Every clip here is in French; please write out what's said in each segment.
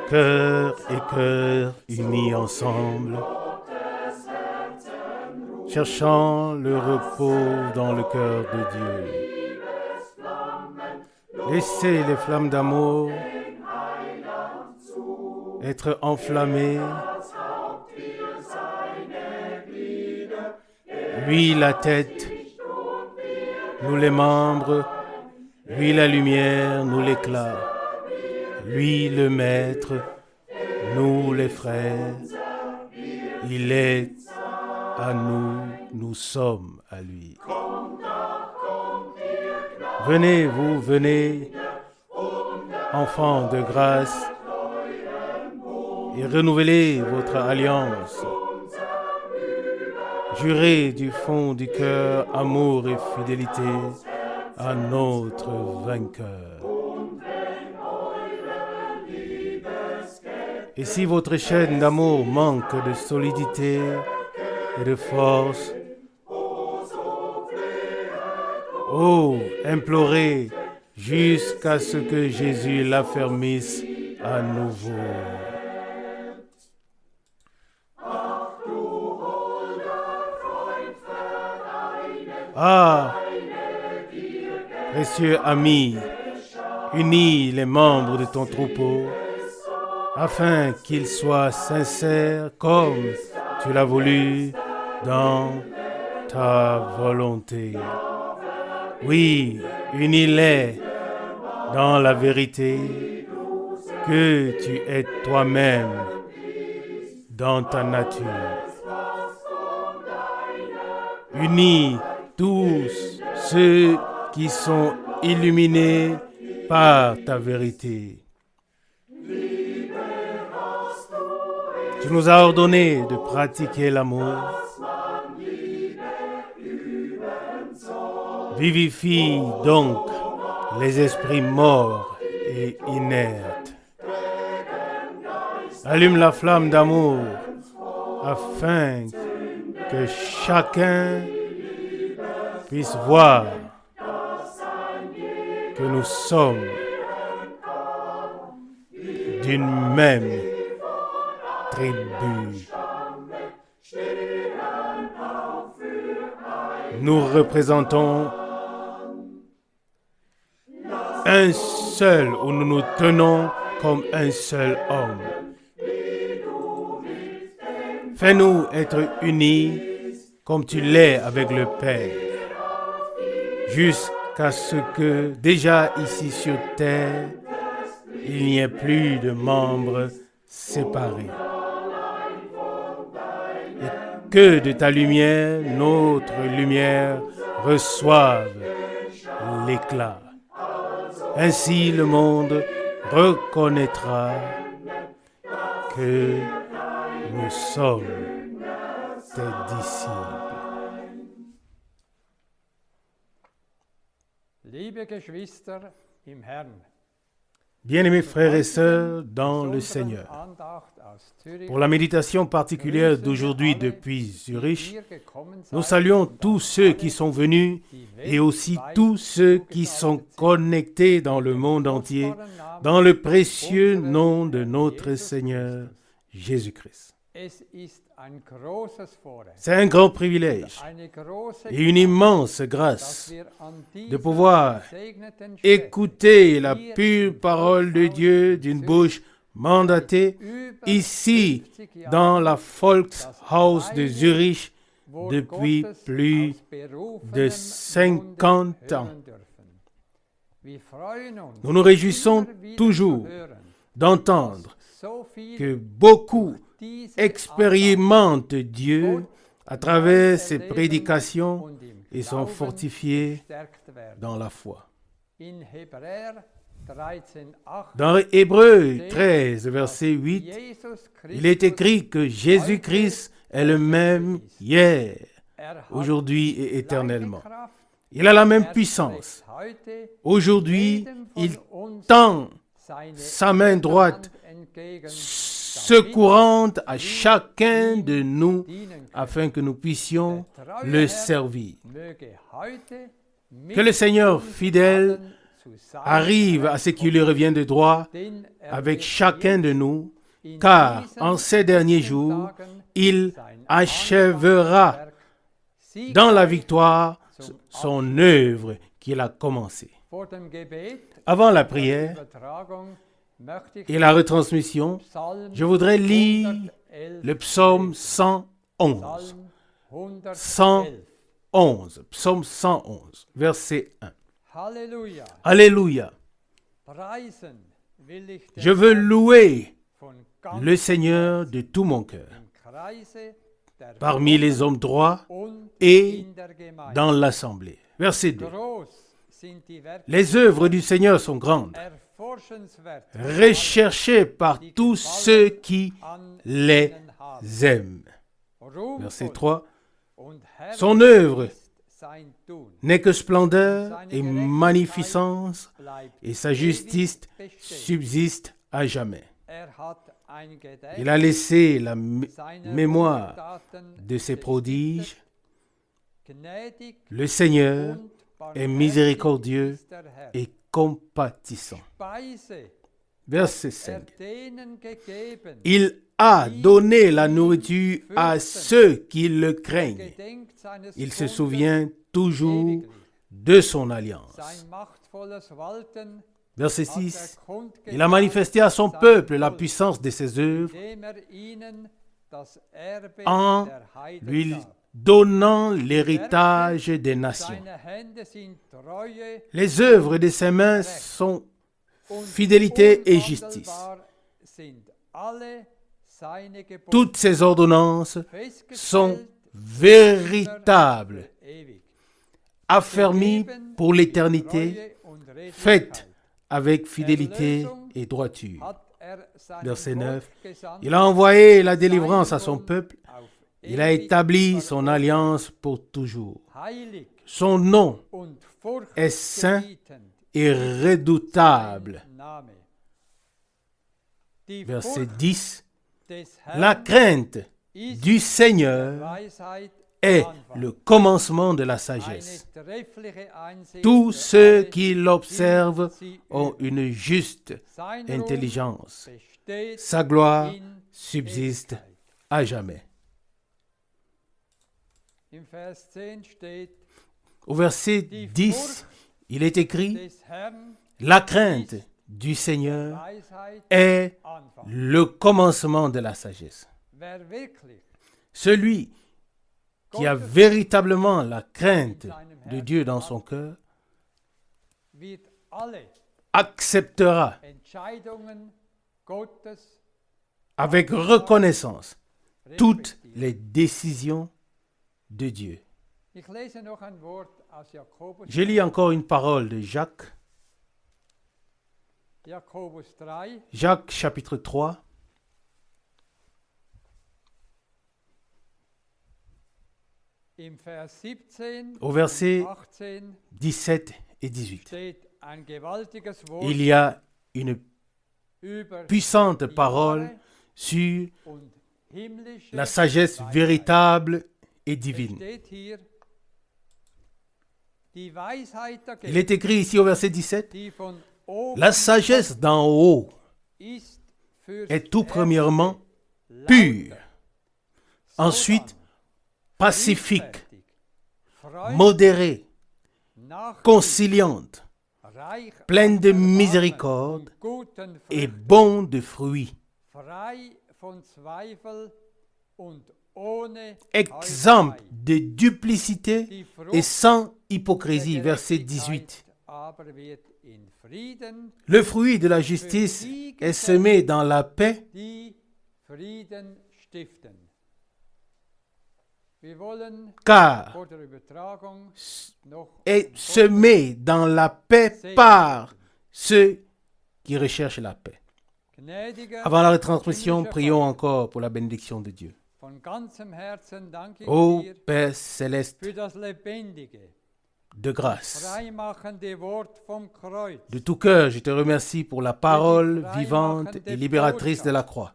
Cœur et cœur unis ensemble, cherchant le repos dans le cœur de Dieu. Laissez les flammes d'amour être enflammées. Lui la tête, nous les membres, lui la lumière, nous l'éclat. Lui le maître, nous les frères. Il est à nous, nous sommes à lui. Venez, vous venez, enfants de grâce, et renouvelez votre alliance. Jurez du fond du cœur amour et fidélité à notre vainqueur. Et si votre chaîne d'amour manque de solidité et de force, implorez jusqu'à ce que Jésus l'affermisse à nouveau. Ah, précieux ami, unis les membres de ton troupeau, afin qu'ils soient sincères comme tu l'as voulu dans ta volonté. Oui, unis-les dans la vérité que tu es toi-même dans ta nature. Unis tous ceux qui sont illuminés par ta vérité. Tu nous as ordonné de pratiquer l'amour. Vivifie donc les esprits morts et inertes. Allume la flamme d'amour afin que chacun puisse voir que nous sommes d'une même tribu. Nous représentons un seul, où nous nous tenons comme un seul homme. Fais-nous être unis comme tu l'es avec le Père, jusqu'à ce que déjà ici sur terre, il n'y ait plus de membres séparés. Et que de ta lumière, notre lumière, reçoive l'éclat. Ainsi le monde reconnaîtra que nous sommes tes disciples. Liebe Geschwister im Herrn, Bien-aimés frères et sœurs dans le Seigneur, pour la méditation particulière d'aujourd'hui depuis Zurich, nous saluons tous ceux qui sont venus et aussi tous ceux qui sont connectés dans le monde entier dans le précieux nom de notre Seigneur Jésus-Christ. C'est un grand privilège et une immense grâce de pouvoir écouter la pure parole de Dieu d'une bouche mandatée ici dans la Volkshaus de Zurich depuis plus de 50 ans. Nous nous réjouissons toujours d'entendre que beaucoup expérimentent Dieu à travers ses prédications et sont fortifiés dans la foi. Dans Hébreux 13, verset 8, il est écrit que Jésus-Christ est le même hier, aujourd'hui et éternellement. Il a la même puissance. Aujourd'hui, il tend sa main droite secourante à chacun de nous afin que nous puissions le servir. Que le Seigneur fidèle arrive à ce qui lui revient de droit avec chacun de nous, car en ces derniers jours, il achèvera dans la victoire son œuvre qu'il a commencée. Avant la prière et la retransmission, je voudrais lire le psaume 111. 111, psaume 111, verset 1. Halleluja. Alléluia. Preisen will ich Je den veux Herrn louer von ganzem le Seigneur de tout mon cœur, im Kreise der parmi les hommes droits und et in der Gemeinde. dans l'assemblée. Verset 2. Groß sind die Werke Les œuvres du Seigneur sont grandes, erforschenswert recherchées par tous ceux qui an les ihnen haben. aiment. Ruhmvoll Verset 3. und herrlich Son œuvre ist sein Tun. n'est que splendeur et magnificence, Bleibt et sa justice bestehen. subsiste à jamais. Hat ein Gedächtnis Il a laissé la seiner mémoire Wohltaten de ses prodiges. gnädig Le Seigneur und est barmherzig miséricordieux ist der Herr. et compatissant. Speise Verset 5. denen gegeben, Il a donné la nourriture à ceux qui le craignent. gedenkt seines Il se Bundes souvient toujours ewiglich. de son alliance. Sein machtvolles Walten Verset hat 6. kundgetan, Il a manifesté à son peuple la puissance de ses œuvres indem ihnen das Erbe en der Heiden lui gab. donnant l'héritage des nations. Seine Hände sind Treue Les œuvres de ses mains sont und fidélité et justice. unwandelbar sind alle seine Gebote. Toutes ses ordonnances Festgestellt sont véritables, für ewig. affermies pour l'éternité, Treue und Redlichkeit. faites avec fidélité et droiture. Hat seinem Verset 9. Volk gesandt, Il a envoyé la délivrance à son Bund peuple. auf Il a ewig établi son verborgen. alliance pour toujours. Heilig Son nom und est saint furchtgebietend et redoutable. sein Name. Die Verset Furcht 10. des La Herrn crainte ist du Seigneur Weisheit est Anfang. le commencement de la Eine sagesse. treffliche Einsicht Tous für ceux alle, qui l'observent die sie ont üben. une juste Sein Ruhm intelligence. besteht Sa gloire in subsiste Ewigkeit. à jamais. Im Vers 10 steht, Au verset 10, il est écrit, des Herrn la crainte du Seigneur Weisheit est Anfang. le commencement de la sagesse. Wer wirklich Celui qui a véritablement la crainte de Dieu dans son cœur wird alle acceptera Entscheidungen Gottes avec reconnaissance toutes respektiert. les décisions de Dieu. Ich lese noch ein Wort aus Jakobus, Je lis encore une parole de Jacques, Jakobus 3, Jacques chapitre 3, im Vers 17 Au verset und 18 17 et 18. steht ein gewaltiges Wort Il y a une über puissante die parole wahre sur und himmlische la sagesse Weisheit. véritable et Es divine. steht hier, die Weisheit der Il est Götter, écrit ici au verset 17, die von oben la sagesse d'en haut ist fürs est tout Erste premièrement lauter, pure, ensuite sodann pacifique, friedfertig, freundlich, modérée, nachgiebig, conciliante, reich pleine an de Erbarmen miséricorde und guten et Früchten, bon de fruits, frei von Zweifel und ohne exempt Heuchelei. de duplicité Die et Frucht sans der hypocrisie. Verset Gerechtigkeit 18. aber wird in Frieden, Le fruit de la justice est semé dans la paix die Frieden stiften. Wir wollen car vor der Übertragung noch est um semé dans la paix par ceux qui recherchent la paix. gnädiger, Avant la retransmission, himmlischer prions Vater, encore pour la bénédiction de Dieu. von ganzem Herzen danke ich Ô dir Père céleste für das lebendige, de grâce, freimachende Wort vom Kreuz, de tout cœur, je te remercie pour la parole vivante et libératrice de la croix,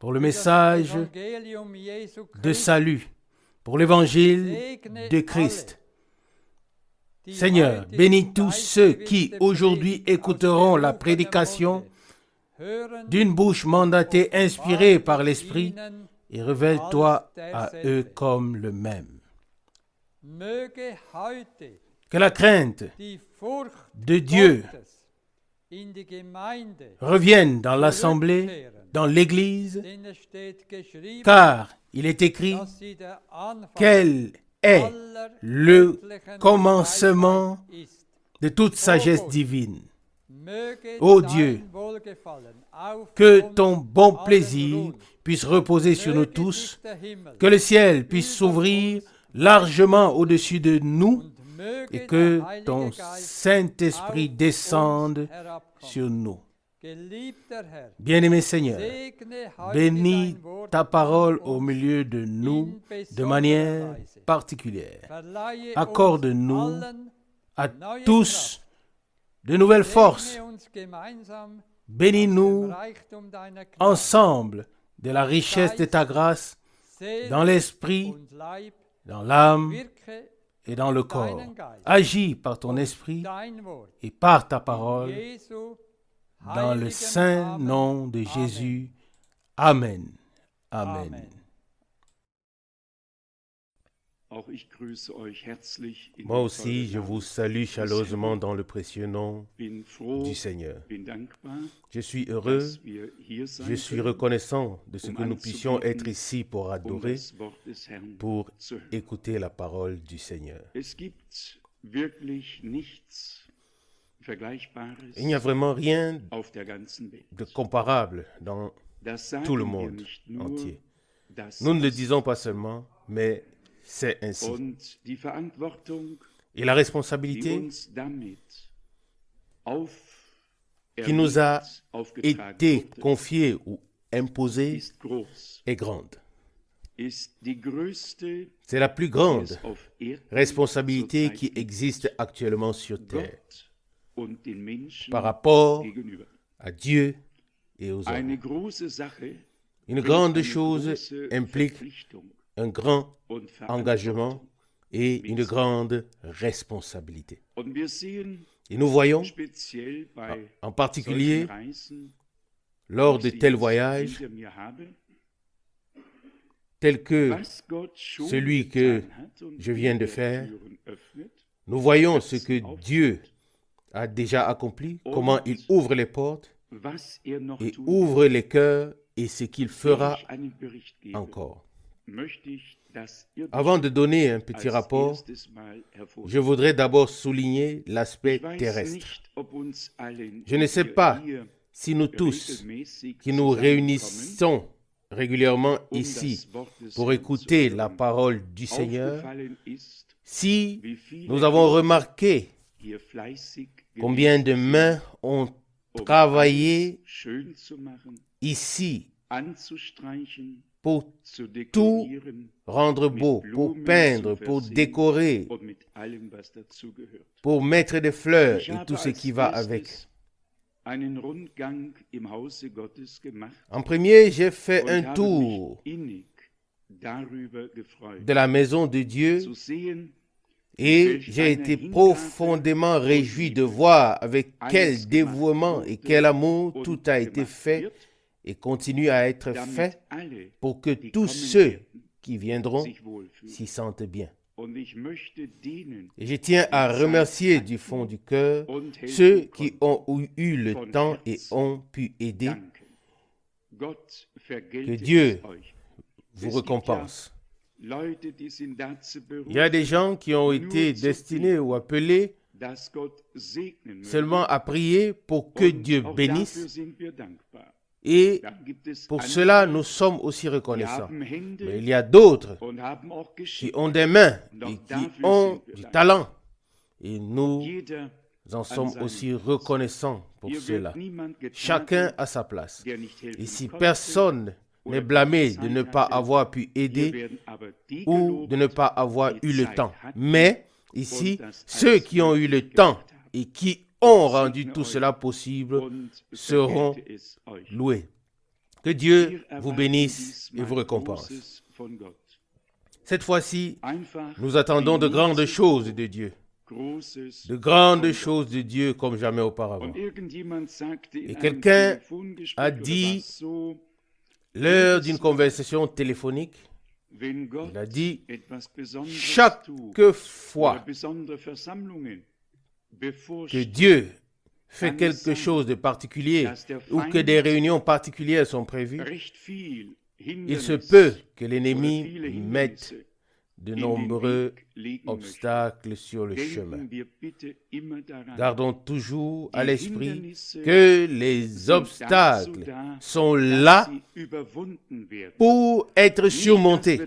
pour le für das message Evangelium Jesu de Christi. salut, pour l'évangile Segne de Christ. Seigneur, bénis tous ceux qui aujourd'hui écouteront la prédication d'une bouche mandatée, inspirée par l'Esprit, et révèle-toi à eux comme le même. Que la crainte de Dieu revienne dans l'assemblée, dans l'Église, car il est écrit quel est le commencement de toute sagesse divine. Ô Dieu, que ton bon plaisir puisse reposer sur nous tous, que le ciel puisse s'ouvrir largement au-dessus de nous et que ton Saint-Esprit descende sur nous. Bien-aimé Seigneur, bénis ta parole au milieu de nous de manière particulière. Accorde-nous à tous de nouvelles forces. Bénis-nous ensemble de la richesse de ta grâce dans l'esprit, dans l'âme et dans le corps. Agis par ton esprit et par ta parole dans le saint nom de Jésus. Amen. Amen. Moi aussi, je vous salue chaleureusement dans le précieux nom du Seigneur. Je suis heureux, je suis reconnaissant de ce que nous puissions être ici pour adorer, pour écouter la parole du Seigneur. Il n'y a vraiment rien de comparable dans tout le monde entier. Nous ne le disons pas seulement, mais c'est ainsi. Et la responsabilité qui nous a été confiée ou imposée est grande. C'est la plus grande responsabilité qui existe actuellement sur terre par rapport à Dieu et aux hommes. Une grande chose implique un grand engagement et une grande responsabilité. Et nous voyons, en particulier, lors de tels voyages, tels que celui que je viens de faire, nous voyons ce que Dieu a déjà accompli, comment il ouvre les portes et ouvre les cœurs et ce qu'il fera encore. Avant de donner un petit rapport, je voudrais d'abord souligner l'aspect terrestre. Je ne sais pas si nous tous, qui nous réunissons régulièrement ici pour écouter la parole du Seigneur, si nous avons remarqué combien de mains ont travaillé ici pour tout rendre beau, pour peindre, pour décorer, pour mettre des fleurs et tout ce qui va avec. En premier, j'ai fait un tour de la maison de Dieu et j'ai été profondément réjoui de voir avec quel dévouement et quel amour tout a été fait et continue à être fait pour que tous ceux qui viendront s'y sentent bien. Et je tiens à remercier du fond du cœur ceux qui ont eu le temps et ont pu aider. Que Dieu vous récompense. Il y a des gens qui ont été destinés ou appelés seulement à prier pour que Dieu bénisse. Et pour cela, nous sommes aussi reconnaissants. Mais il y a d'autres qui ont des mains et qui ont du talent. Et nous en sommes aussi reconnaissants pour cela. Chacun à sa place. Et si personne n'est blâmé de ne pas avoir pu aider ou de ne pas avoir eu le temps. Mais ici, ceux qui ont eu le temps et qui ont rendu tout cela possible seront loués. Que Dieu vous bénisse et vous récompense. Cette fois-ci, nous attendons de grandes choses de Dieu. de grandes choses de Dieu comme jamais auparavant. Et quelqu'un a dit, l'heure d'une conversation téléphonique, il a dit, chaque fois que Dieu fait quelque chose de particulier ou que des réunions particulières sont prévues, il se peut que l'ennemi mette de nombreux obstacles sur le chemin. Gardons toujours à l'esprit que les obstacles sont là pour être surmontés,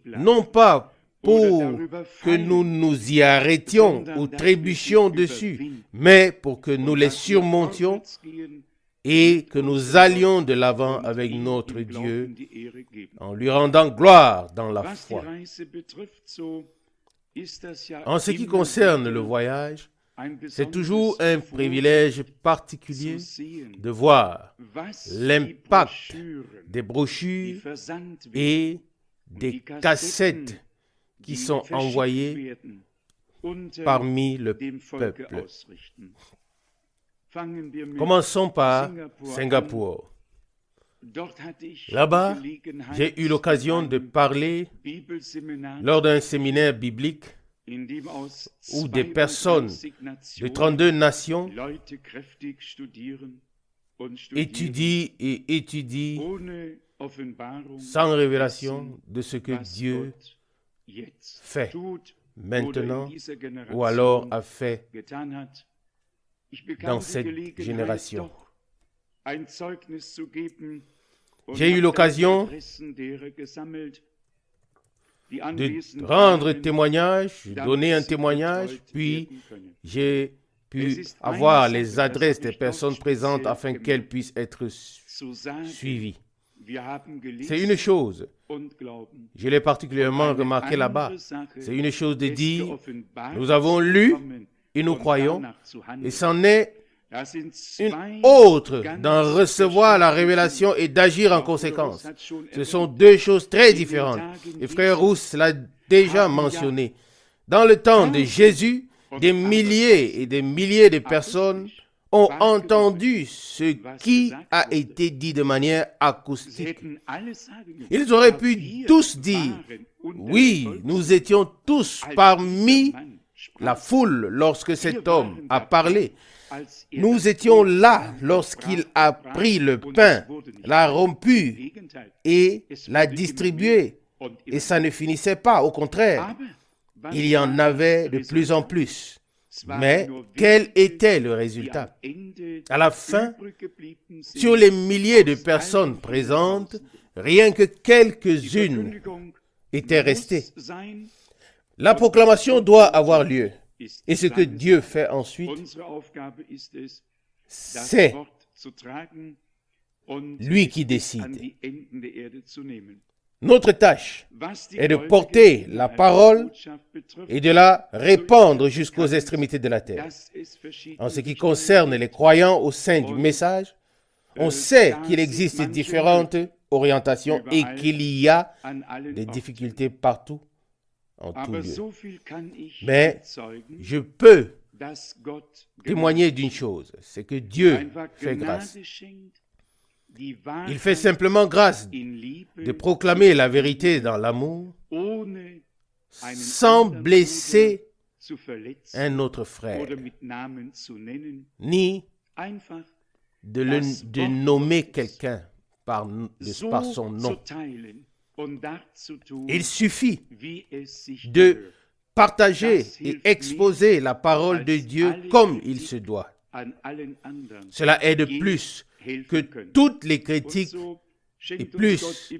non pas pour que nous nous y arrêtions ou trébuchions dessus, mais pour que nous les surmontions et que nous allions de l'avant avec notre Dieu en lui rendant gloire dans la foi. En ce qui concerne le voyage, c'est toujours un privilège particulier de voir l'impact des brochures et des cassettes qui sont envoyées parmi le peuple. Commençons par Singapour. Là-bas, j'ai eu l'occasion de parler lors d'un séminaire biblique où des personnes de 32 nations étudient et étudient sans révélation de ce que Dieu fait maintenant ou alors a fait dans cette génération. J'ai eu l'occasion de rendre témoignage, donner un témoignage, puis j'ai pu avoir les adresses des personnes présentes afin qu'elles puissent être suivies. C'est une chose, je l'ai particulièrement remarqué là-bas, c'est une chose de dire, nous avons lu et nous croyons, et c'en est une autre d'en recevoir la révélation et d'agir en conséquence. Ce sont deux choses très différentes. Et frère Rousse l'a déjà mentionné. Dans le temps de Jésus, des milliers et des milliers de personnes ont entendu ce qui a été dit de manière acoustique. Ils auraient pu tous dire, oui, nous étions tous parmi la foule lorsque cet homme a parlé. Nous étions là lorsqu'il a pris le pain, l'a rompu et l'a distribué. Et ça ne finissait pas, au contraire. Il y en avait de plus en plus. Mais quel était le résultat? À la fin, sur les milliers de personnes présentes, rien que quelques-unes étaient restées. La proclamation doit avoir lieu. Et ce que Dieu fait ensuite, c'est lui qui décide. Notre tâche est de porter la parole et de la répandre jusqu'aux extrémités de la terre. En ce qui concerne les croyants au sein du message, on sait qu'il existe différentes orientations et qu'il y a des difficultés partout, en tout lieu. Mais je peux témoigner d'une chose, c'est que Dieu fait grâce. Il fait simplement grâce de proclamer la vérité dans l'amour sans blesser un autre frère, ni de nommer quelqu'un par son nom. Il suffit de partager et exposer la parole de Dieu comme il se doit. Cela aide plus que toutes les critiques et plus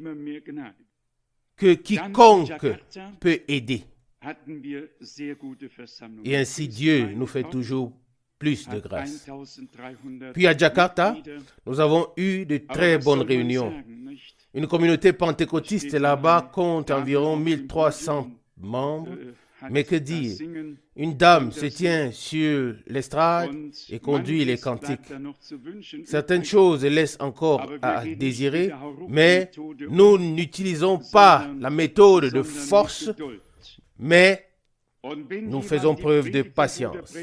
que quiconque peut aider. Et ainsi Dieu nous fait toujours plus de grâce. Puis à Jakarta, nous avons eu de très bonnes réunions. Une communauté pentecôtiste là-bas compte environ 1300 membres. Mais que dire? Une dame se tient sur l'estrade et conduit les cantiques. Certaines choses laissent encore à désirer, mais nous n'utilisons pas la méthode de force, mais nous faisons preuve de patience.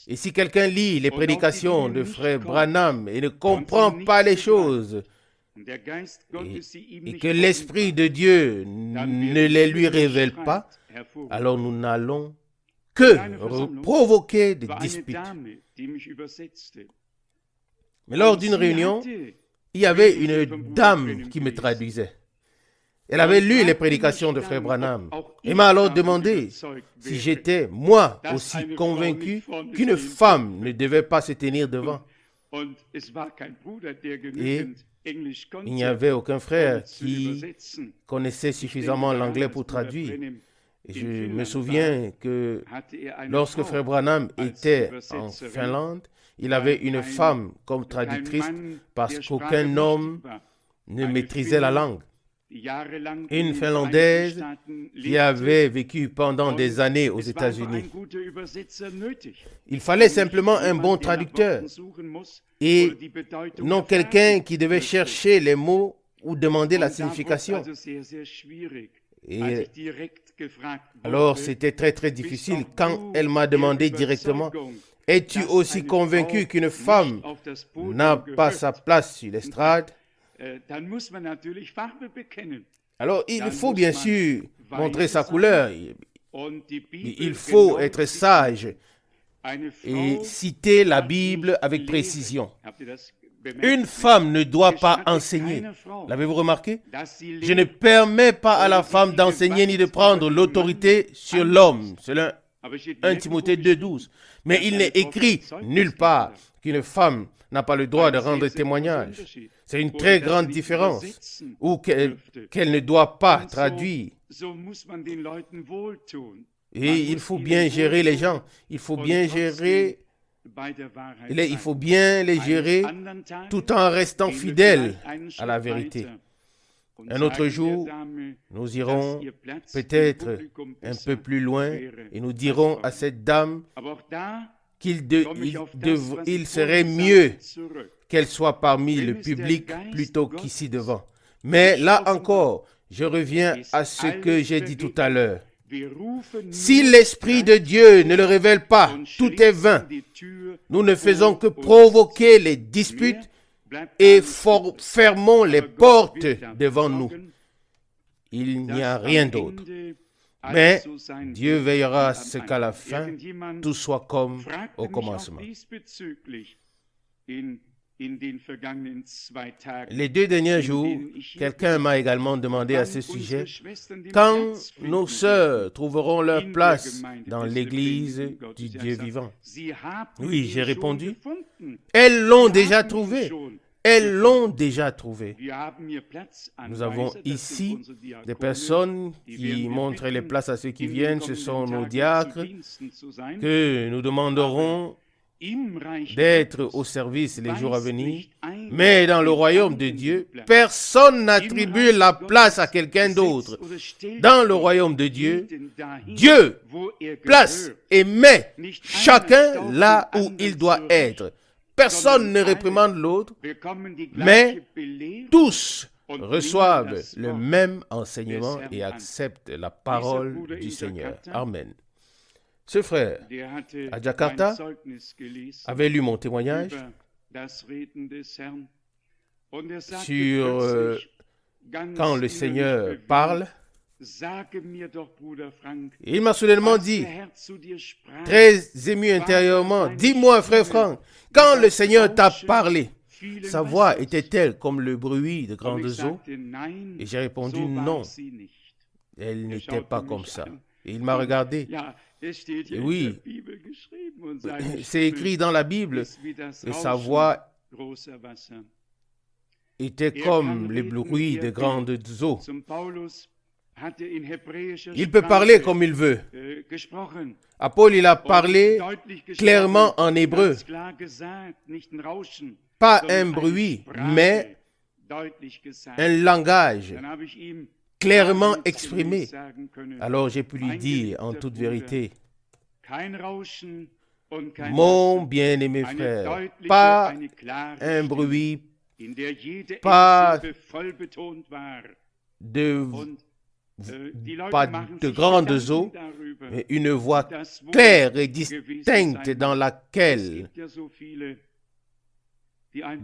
Et si quelqu'un lit les prédications de frère Branham et ne comprend pas les choses, et que l'Esprit de Dieu ne les lui révèle pas, alors nous n'allons que provoquer des disputes. Mais lors d'une réunion, il y avait une dame qui me traduisait. Elle avait lu les prédications de frère Branham et m'a alors demandé si j'étais, moi, aussi convaincu qu'une femme ne devait pas se tenir devant. Et il n'y avait aucun frère qui connaissait suffisamment l'anglais pour traduire. Et je me souviens que lorsque frère Branham était en Finlande, il avait une femme comme traductrice parce qu'aucun homme ne maîtrisait la langue. Une Finlandaise qui avait vécu pendant des années aux États-Unis. Il fallait simplement un bon traducteur et non quelqu'un qui devait chercher les mots ou demander la signification. Et alors c'était très très difficile quand elle m'a demandé directement: es-tu aussi convaincu qu'une femme n'a pas sa place sur l'estrade? Alors, il faut bien sûr montrer sa couleur. Il faut être sage et citer la Bible avec précision. Une femme ne doit pas enseigner. L'avez-vous remarqué? Je ne permets pas à la femme d'enseigner ni de prendre l'autorité sur l'homme. C'est 1 Timothée 2,12. Mais il n'est écrit nulle part qu'une femme n'a pas le droit de rendre témoignage. C'est une très grande différence. Ou qu'elle ne doit pas traduire. Et il faut bien gérer les gens. Il faut bien les gérer tout en restant fidèle à la vérité. Un autre jour, nous irons peut-être un peu plus loin et nous dirons à cette dame qu'il serait mieux qu'elle soit parmi le public plutôt qu'ici devant. Mais là encore, je reviens à ce que j'ai dit tout à l'heure. Si l'Esprit de Dieu ne le révèle pas, tout est vain. Nous ne faisons que provoquer les disputes et fermons les portes devant nous. Il n'y a rien d'autre. Mais Dieu veillera à ce qu'à la fin, tout soit comme au commencement. Les 2 derniers jours, quelqu'un m'a également demandé à ce sujet quand nos sœurs trouveront leur place dans l'Église du Dieu vivant. Oui, j'ai répondu, elles l'ont déjà trouvé. Elles l'ont déjà trouvé. Nous avons ici des personnes qui montrent les places à ceux qui viennent. Ce sont nos diacres que nous demanderons d'être au service les jours à venir. Mais dans le royaume de Dieu, personne n'attribue la place à quelqu'un d'autre. Dans le royaume de Dieu, Dieu place et met chacun là où il doit être. Personne ne réprimande l'autre, mais tous reçoivent le même enseignement et acceptent la parole du Seigneur. Amen. Ce frère, à Jakarta, avait lu mon témoignage sur quand le Seigneur parle. Et il m'a soudainement dit, très ému intérieurement, dis-moi, frère Franck, quand le Seigneur t'a parlé, sa voix était-elle comme le bruit de grandes eaux? Et j'ai répondu non, elle n'était pas comme ça. Et il m'a regardé. Et oui, c'est écrit dans la Bible, et sa voix était comme le bruit de grandes eaux. Il peut parler comme il veut. À Paul, il a parlé clairement en hébreu. Pas un bruit, mais un langage clairement exprimé. Alors j'ai pu lui dire en toute vérité, mon bien-aimé frère, pas un bruit, pas de grandes eaux, mais une voix claire et distincte dans laquelle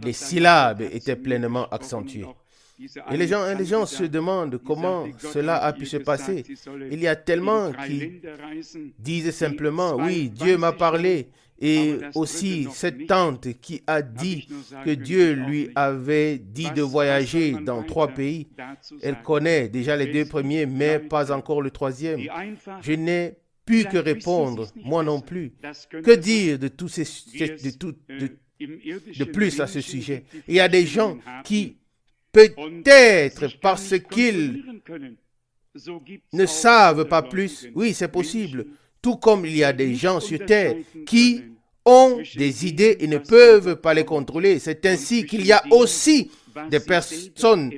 les syllabes étaient pleinement accentuées. Et les gens se demandent comment cela a pu se passer. Il y a tellement qui disent simplement, oui, Dieu m'a parlé. Et aussi cette tante qui a dit que Dieu lui avait dit de voyager dans 3 pays. Elle connaît déjà les 2 premiers, mais pas encore le 3e. Je n'ai pu que répondre, moi non plus. Que dire de plus à ce sujet? Il y a des gens qui, peut-être parce qu'ils ne savent pas plus, oui, c'est possible. Tout comme il y a des gens sur terre qui ont des idées et ne peuvent pas les contrôler. C'est ainsi qu'il y a aussi des personnes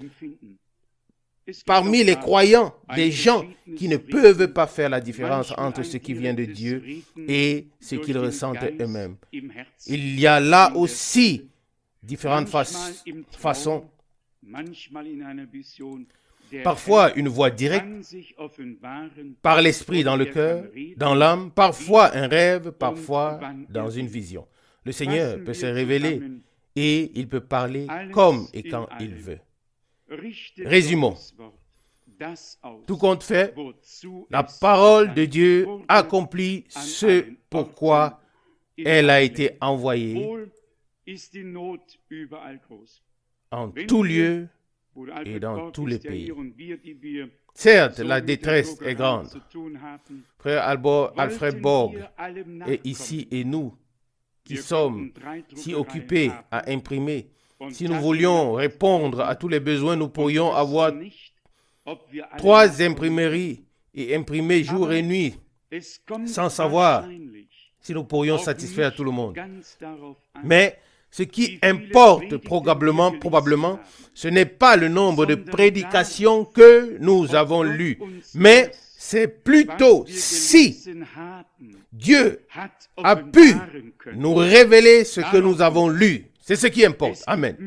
parmi les croyants, des gens qui ne peuvent pas faire la différence entre ce qui vient de Dieu et ce qu'ils ressentent eux-mêmes. Il y a là aussi différentes façons. Parfois une voix directe, par l'esprit dans le cœur, dans l'âme, parfois un rêve, parfois dans une vision. Le Seigneur peut se révéler et il peut parler comme et quand il veut. Résumons. Tout compte fait, la parole de Dieu accomplit ce pourquoi elle a été envoyée en tout lieu et dans tous les pays. Certes, la détresse est grande. Frère Alfred Borg est ici et nous, qui sommes si occupés à imprimer, si nous voulions répondre à tous les besoins, nous pourrions avoir 3 imprimeries et imprimer jour et nuit, sans savoir si nous pourrions satisfaire tout le monde. Mais ce qui importe probablement, ce n'est pas le nombre de prédications que nous avons lues, mais c'est plutôt si Dieu a pu nous révéler ce que nous avons lu. C'est ce qui importe. Amen.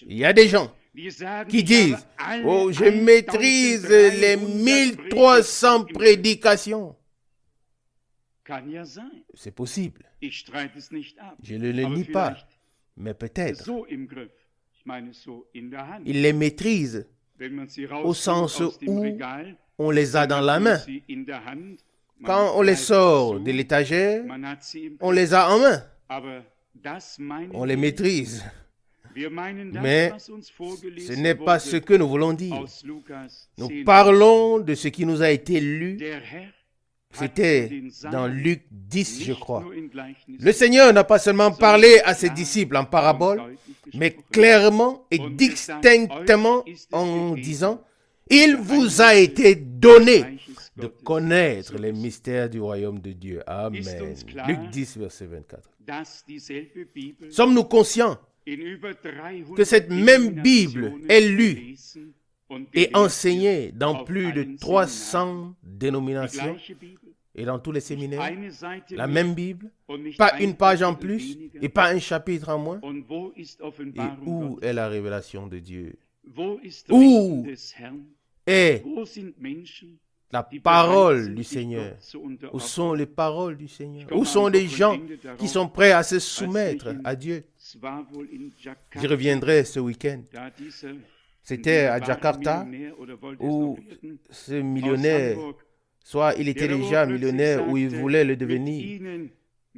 Il y a des gens qui disent, oh, je maîtrise les 1300 prédications. C'est possible. Je ne le nie pas. Mais peut-être, il les maîtrise au sens où on les a dans la main. Quand on les sort de l'étagère, on les a en main. On les maîtrise. Mais ce n'est pas ce que nous voulons dire. Nous parlons de ce qui nous a été lu. C'était dans Luc 10, je crois. Le Seigneur n'a pas seulement parlé à ses disciples en parabole, mais clairement et distinctement en disant, « Il vous a été donné de connaître les mystères du royaume de Dieu. » Amen. Luc 10, verset 24. Sommes-nous conscients que cette même Bible est lue et enseignée dans plus de 300 dénominations et dans tous les séminaires, la même Bible, pas une page en plus et pas un chapitre en moins. Et où est la révélation de Dieu? Où est la parole du Seigneur? Où sont les paroles du Seigneur? Où sont les gens qui sont prêts à se soumettre à Dieu? J'y reviendrai ce week-end. C'était à Jakarta où ce millionnaire, soit il était déjà millionnaire ou il voulait le devenir,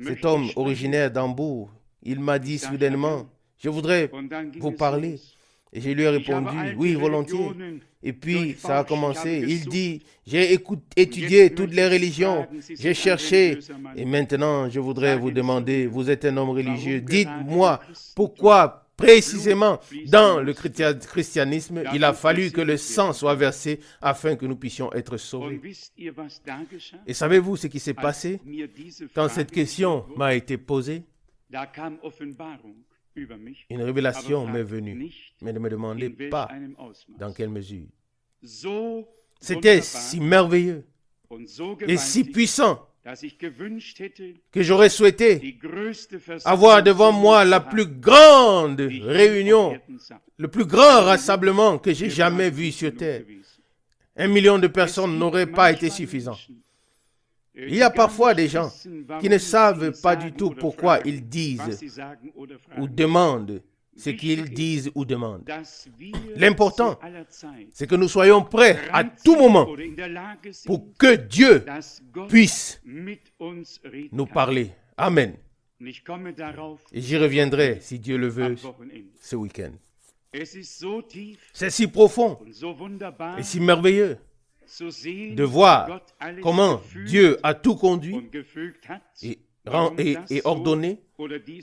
cet homme originaire d'Hambourg, il m'a dit soudainement, je voudrais vous parler. Et je lui ai répondu, oui, volontiers. Et puis, ça a commencé. Il dit, j'ai étudié toutes les religions, j'ai cherché. Et maintenant, je voudrais vous demander, vous êtes un homme religieux, dites-moi pourquoi précisément dans le christianisme, il a fallu que le sang soit versé afin que nous puissions être sauvés. Et savez-vous ce qui s'est passé quand cette question m'a été posée? Une révélation m'est venue, mais ne me demandez pas dans quelle mesure. C'était si merveilleux et si puissant que j'aurais souhaité avoir devant moi la plus grande réunion, le plus grand rassemblement que j'ai jamais vu sur terre. 1 million de personnes n'auraient pas été suffisant. Il y a parfois des gens qui ne savent pas du tout pourquoi ils disent ou demandent ce qu'ils disent ou demandent. L'important, c'est que nous soyons prêts à tout moment pour que Dieu puisse nous parler. Amen. Et j'y reviendrai, si Dieu le veut, ce week-end. C'est si profond et si merveilleux de voir comment Dieu a tout conduit et ordonné,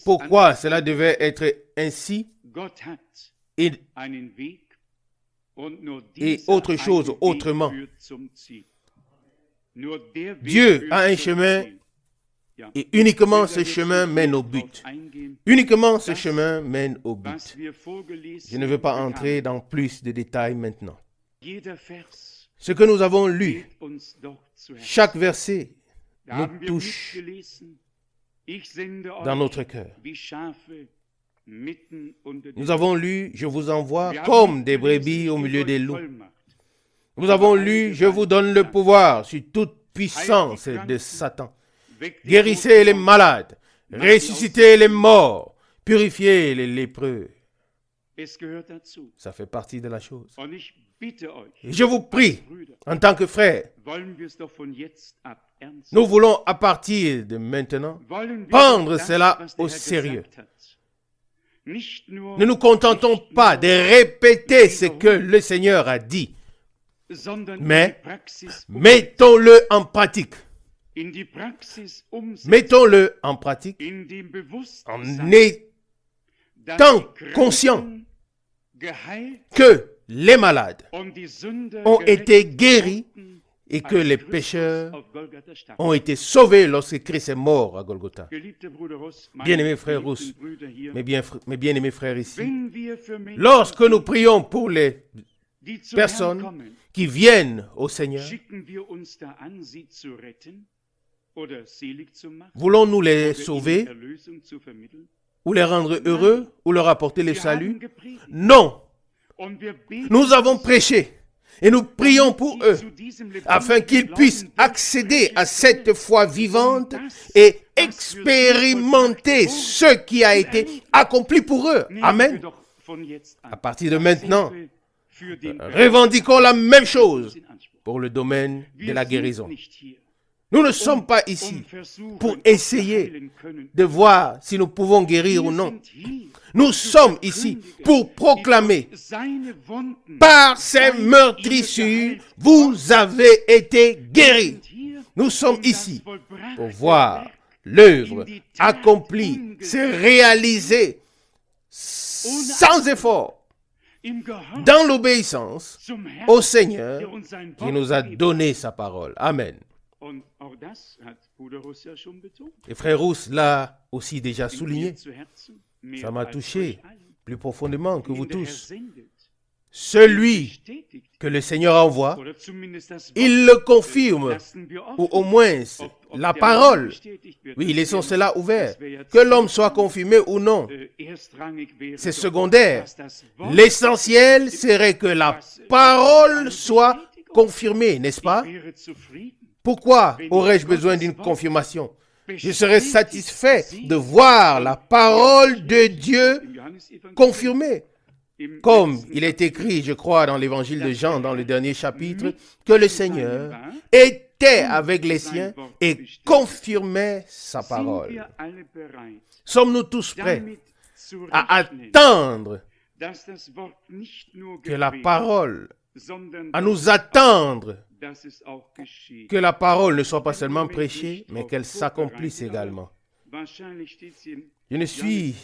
pourquoi cela devait être ainsi et autre chose autrement. Dieu a un chemin et uniquement ce chemin mène au but. Uniquement ce chemin mène au but. Je ne veux pas entrer dans plus de détails maintenant. Ce que nous avons lu, chaque verset nous touche dans notre cœur. Nous avons lu, je vous envoie comme des brebis au milieu des loups. Nous avons lu, je vous donne le pouvoir sur toute puissance de Satan. Guérissez les malades, ressuscitez les morts, purifiez les lépreux. Ça fait partie de la chose. Et je vous prie, en tant que frères, nous voulons à partir de maintenant prendre cela au sérieux. Ne nous contentons pas de répéter ce que le Seigneur a dit, mais mettons-le en pratique. Mettons-le en pratique en étant conscients que les malades ont été guéris et que les pécheurs ont été sauvés lorsque Christ est mort à Golgotha. Bien-aimés frères Rousse, mes bien-aimés frères ici, lorsque nous prions pour les personnes qui viennent au Seigneur, voulons-nous les sauver ou les rendre heureux ou leur apporter le salut? Non. Nous avons prêché et nous prions pour eux afin qu'ils puissent accéder à cette foi vivante et expérimenter ce qui a été accompli pour eux. Amen. À partir de maintenant, revendiquons la même chose pour le domaine de la guérison. Nous ne sommes pas ici pour essayer de voir si nous pouvons guérir ou non. Nous sommes ici pour proclamer, par ces meurtrissures, vous avez été guéris. Nous sommes ici pour voir l'œuvre accomplie, se réaliser sans effort, dans l'obéissance au Seigneur qui nous a donné sa parole. Amen. Et frère Rousse l'a aussi déjà souligné. Ça m'a touché plus profondément que vous tous. Celui que le Seigneur envoie, il le confirme, ou au moins la parole. Oui, laissons cela ouvert. Que l'homme soit confirmé ou non, c'est secondaire. L'essentiel serait que la parole soit confirmée, n'est-ce pas? Pourquoi aurais-je besoin d'une confirmation? Je serais satisfait de voir la parole de Dieu confirmée. Comme il est écrit, je crois, dans l'évangile de Jean, dans le dernier chapitre, que le Seigneur était avec les siens et confirmait sa parole. Sommes-nous tous prêts à attendre que la parole, à nous attendre que la parole ne soit pas seulement prêchée, mais qu'elle s'accomplisse également? Je ne suis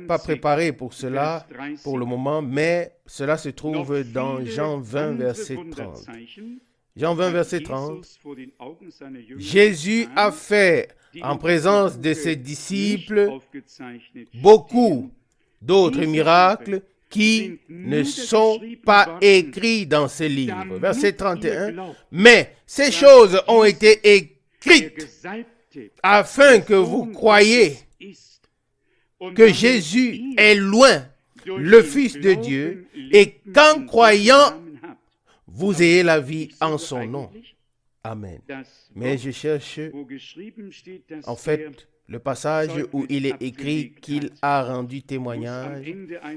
pas préparé pour cela pour le moment, mais cela se trouve dans Jean 20, verset 30. Jean 20, verset 30. Jésus a fait, en présence de ses disciples, beaucoup d'autres miracles qui ne sont pas écrits dans ce livre. Verset 31. Mais ces choses ont été écrites afin que vous croyiez que Jésus est loin, le Fils de Dieu, et qu'en croyant, vous ayez la vie en son nom. Amen. Mais je cherche, en fait, le passage où il est écrit qu'il a rendu témoignage.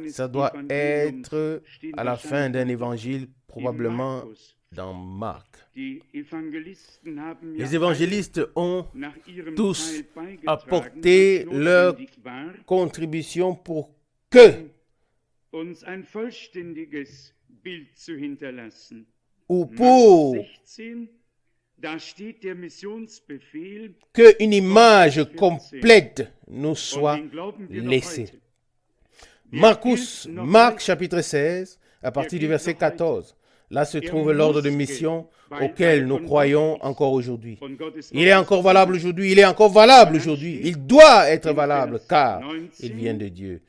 Ça doit être à la fin d'un évangile, probablement dans Marc. Les évangélistes ont tous apporté leur contribution pour que ou pour qu'une image complète nous soit laissée. Marc chapitre 16, à partir du verset 14. Là se trouve l'ordre de mission auquel nous croyons encore aujourd'hui. Il est encore valable aujourd'hui, il est encore valable aujourd'hui. Il doit être valable car il vient de Dieu.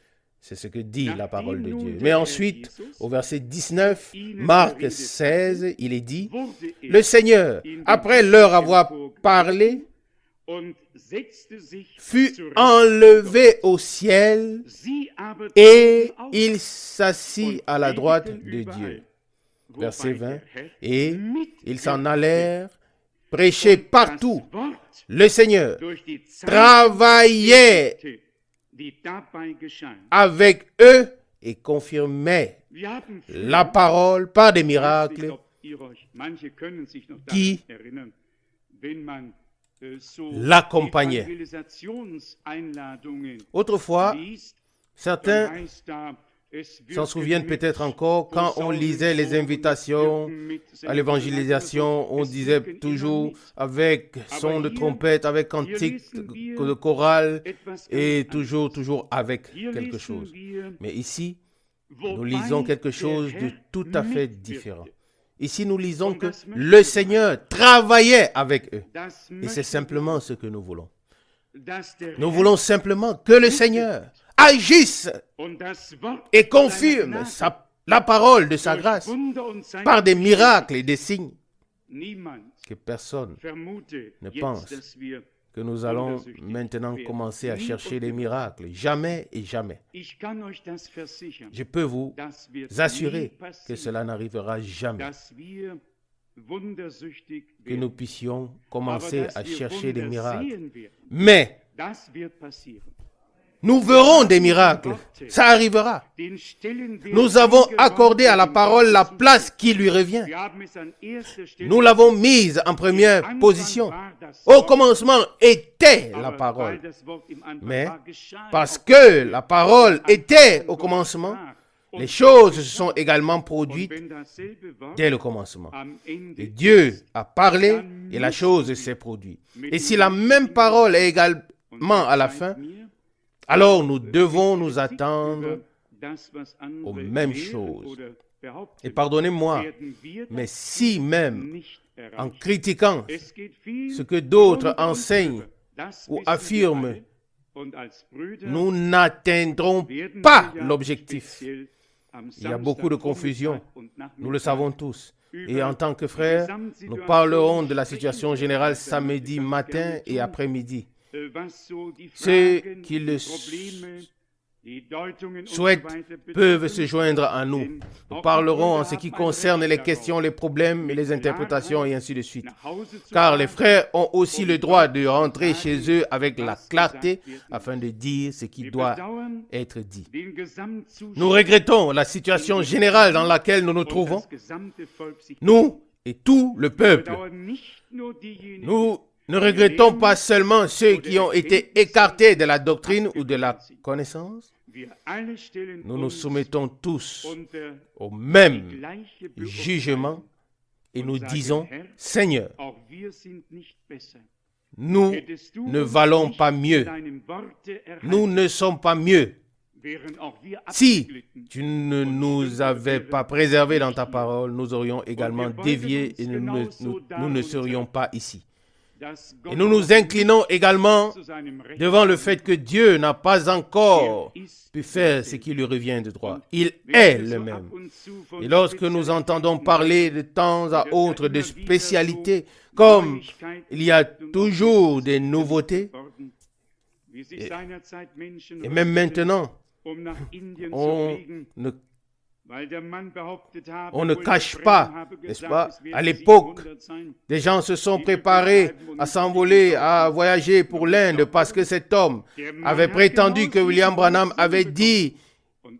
C'est ce que dit la parole de Dieu. Mais ensuite, au verset 19, Marc 16, il est dit, « Le Seigneur, après leur avoir parlé, fut enlevé au ciel et il s'assit à la droite de Dieu. » Verset 20, « Et ils s'en allèrent prêcher partout. Le Seigneur travaillait avec eux et confirmait la parole par des miracles qui l'accompagnaient. » Autrefois, certains s'en souviennent peut-être encore, quand on lisait les invitations à l'évangélisation, on disait toujours avec son de trompette, avec cantique de chorale et toujours avec quelque chose. Mais ici, nous lisons quelque chose de tout à fait différent. Ici, nous lisons que le Seigneur travaillait avec eux. Et c'est simplement ce que nous voulons. Nous voulons simplement que le Seigneur agisse et confirme la parole de sa grâce par des miracles et des signes. Que personne ne pense que nous allons maintenant commencer à chercher les miracles. Jamais et jamais. Je peux vous assurer que cela n'arrivera jamais. Que nous puissions commencer à chercher des miracles. Mais nous verrons des miracles. Ça arrivera. Nous avons accordé à la parole la place qui lui revient. Nous l'avons mise en première position. Au commencement était la parole. Mais parce que la parole était au commencement, les choses se sont également produites dès le commencement. Et Dieu a parlé et la chose s'est produite. Et si la même parole est également à la fin, alors nous devons nous attendre aux mêmes choses. Et pardonnez-moi, mais si même en critiquant ce que d'autres enseignent ou affirment, nous n'atteindrons pas l'objectif. Il y a beaucoup de confusion, nous le savons tous. Et en tant que frères, nous parlerons de la situation générale samedi matin et après-midi. Ceux qui le souhaitent peuvent se joindre à nous. Nous parlerons en ce qui concerne les questions, les problèmes, les interprétations et ainsi de suite. Car les frères ont aussi le droit de rentrer chez eux avec la clarté afin de dire ce qui doit être dit. Nous regrettons la situation générale dans laquelle nous nous trouvons, nous et tout le peuple. Nous ne regrettons pas seulement ceux qui ont été écartés de la doctrine ou de la connaissance. Nous nous soumettons tous au même jugement et nous disons, Seigneur, nous ne valons pas mieux. Nous ne sommes pas mieux. Si tu ne nous avais pas préservés dans ta parole, nous aurions également dévié et nous ne serions pas ici. Et nous nous inclinons également devant le fait que Dieu n'a pas encore pu faire ce qui lui revient de droit. Il est le même. Et lorsque nous entendons parler de temps à autre de spécialités, comme il y a toujours des nouveautés, et même maintenant, on ne On ne cache pas, n'est-ce pas? À l'époque, des gens se sont préparés à s'envoler, à voyager pour l'Inde parce que cet homme avait prétendu que William Branham avait dit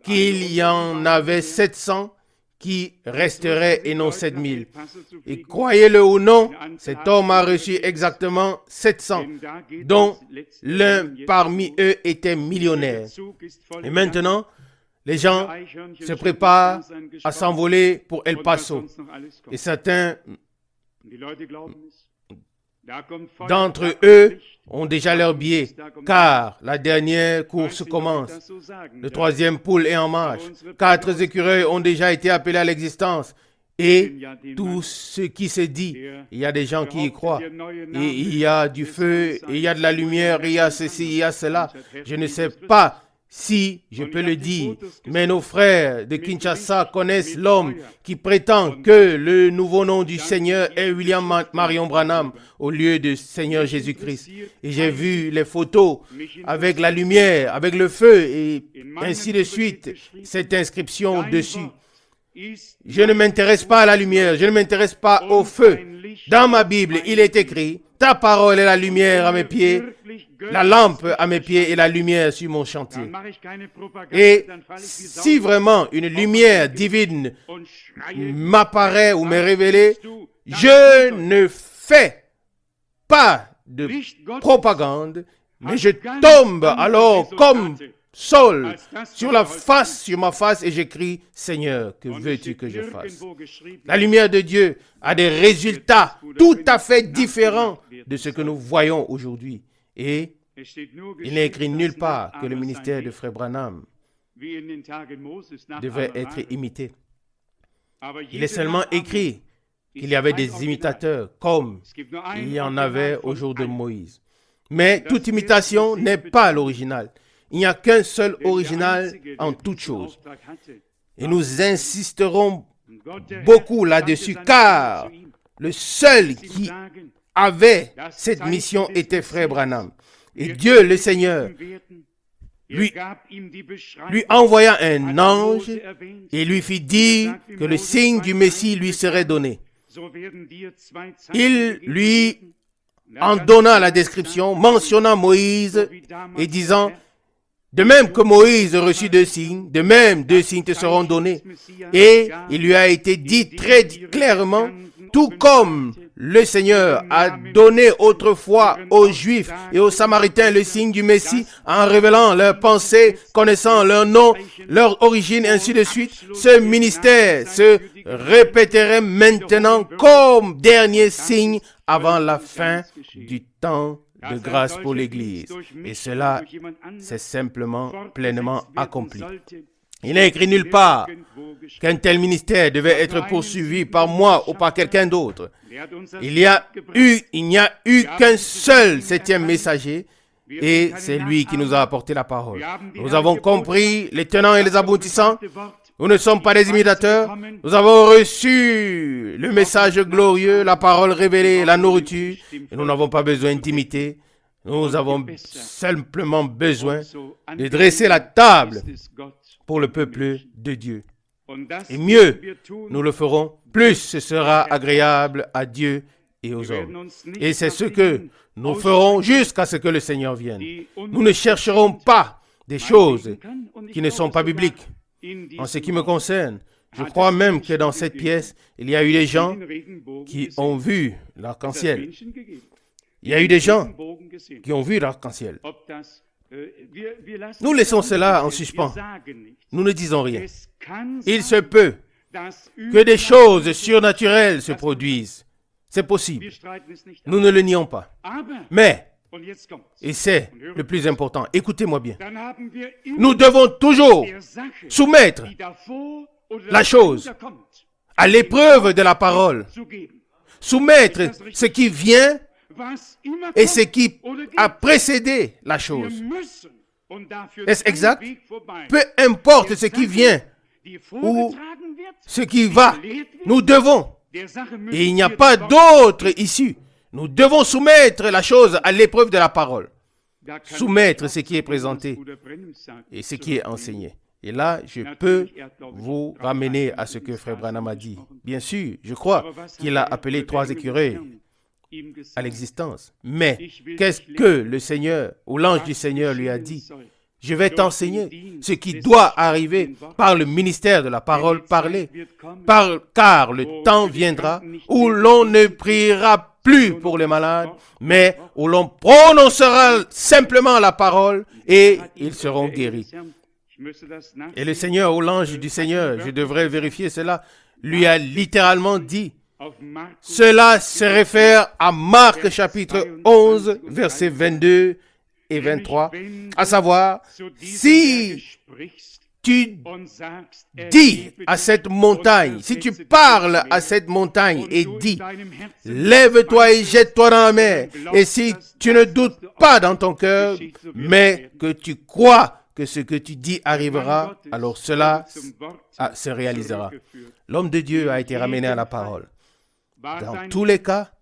qu'il y en avait 700 qui resteraient et non 7000. Et croyez-le ou non, cet homme a reçu exactement 700, dont l'un parmi eux était millionnaire. Et maintenant, les gens se préparent à s'envoler pour El Paso. Et certains d'entre eux ont déjà leur billet, car la dernière course commence. Le troisième pool est en marche. 4 écureuils ont déjà été appelés à l'existence. Et tout ce qui se dit, il y a des gens qui y croient. Et il y a du feu, et il y a de la lumière, il y a ceci, il y a cela. Je ne sais pas si je peux le dire, mais nos frères de Kinshasa connaissent l'homme qui prétend que le nouveau nom du Seigneur est William Marion Branham au lieu de Seigneur Jésus-Christ. Et j'ai vu les photos avec la lumière, avec le feu et ainsi de suite, cette inscription dessus. Je ne m'intéresse pas à la lumière, je ne m'intéresse pas au feu. Dans ma Bible, il est écrit, ta parole est la lumière à mes pieds, la lampe à mes pieds et la lumière sur mon chantier. Et si vraiment une lumière divine m'apparaît ou m'est révélée, je ne fais pas de propagande, mais je tombe alors comme Saul sur ma face et j'écris, Seigneur, que veux-tu que je fasse? La lumière de Dieu a des résultats tout à fait différents de ce que nous voyons aujourd'hui. Et il n'est écrit nulle part que le ministère de Frère Branham devait être imité. Il est seulement écrit qu'il y avait des imitateurs, comme il y en avait au jour de Moïse. Mais toute imitation n'est pas l'original. Il n'y a qu'un seul original en toutes choses. Et nous insisterons beaucoup là-dessus, car le seul qui avait cette mission était Frère Branham. Et Dieu, le Seigneur, lui envoya un ange et lui fit dire que le signe du Messie lui serait donné. Il lui en donna la description, mentionnant Moïse et disant, de même que Moïse reçut 2 signes, de même 2 signes te seront donnés. Et il lui a été dit très clairement, tout comme le Seigneur a donné autrefois aux Juifs et aux Samaritains le signe du Messie en révélant leurs pensées, connaissant leur nom, leur origine, ainsi de suite, ce ministère se répéterait maintenant comme dernier signe avant la fin du temps de grâce pour l'Église. Et cela, c'est simplement pleinement accompli. Il n'est écrit nulle part qu'un tel ministère devait être poursuivi par moi ou par quelqu'un d'autre. Il n'y a eu qu'un seul 7e messager et c'est lui qui nous a apporté la parole. Nous avons compris les tenants et les aboutissants. Nous ne sommes pas des imitateurs. Nous avons reçu le message glorieux, la parole révélée, la nourriture. Et nous n'avons pas besoin d'imiter. Nous avons simplement besoin de dresser la table pour le peuple de Dieu. Et mieux nous le ferons, plus ce sera agréable à Dieu et aux hommes. Et c'est ce que nous ferons jusqu'à ce que le Seigneur vienne. Nous ne chercherons pas des choses qui ne sont pas bibliques. En ce qui me concerne, je crois même que dans cette pièce, il y a eu des gens qui ont vu l'arc-en-ciel. Il y a eu des gens qui ont vu l'arc-en-ciel. Nous laissons cela en suspens. Nous ne disons rien. Il se peut que des choses surnaturelles se produisent. C'est possible. Nous ne le nions pas. Mais, et c'est le plus important, écoutez-moi bien, nous devons toujours soumettre la chose à l'épreuve de la parole. Soumettre ce qui vient et ce qui a précédé la chose. Est-ce exact? Peu importe ce qui vient ou ce qui va, nous devons. Et il n'y a pas d'autre issue. Nous devons soumettre la chose à l'épreuve de la parole. Soumettre ce qui est présenté et ce qui est enseigné. Et là, je peux vous ramener à ce que Frère Branham a dit. Bien sûr, je crois qu'il a appelé 3 écureuils à l'existence. Mais qu'est-ce que le Seigneur ou l'ange du Seigneur lui a dit? Je vais t'enseigner ce qui doit arriver par le ministère de la parole parlée. Car le temps viendra où l'on ne priera plus pour les malades, mais où l'on prononcera simplement la parole et ils seront guéris. Et le Seigneur ou l'ange du Seigneur, je devrais vérifier cela, lui a littéralement dit, cela se réfère à Marc chapitre 11, versets 22 et 23, à savoir, si tu dis à cette montagne, si tu parles à cette montagne et dis, lève-toi et jette-toi dans la mer, et si tu ne doutes pas dans ton cœur, mais que tu crois que ce que tu dis arrivera, alors cela se réalisera. L'homme de Dieu a été ramené à la parole. Dans tous les cas,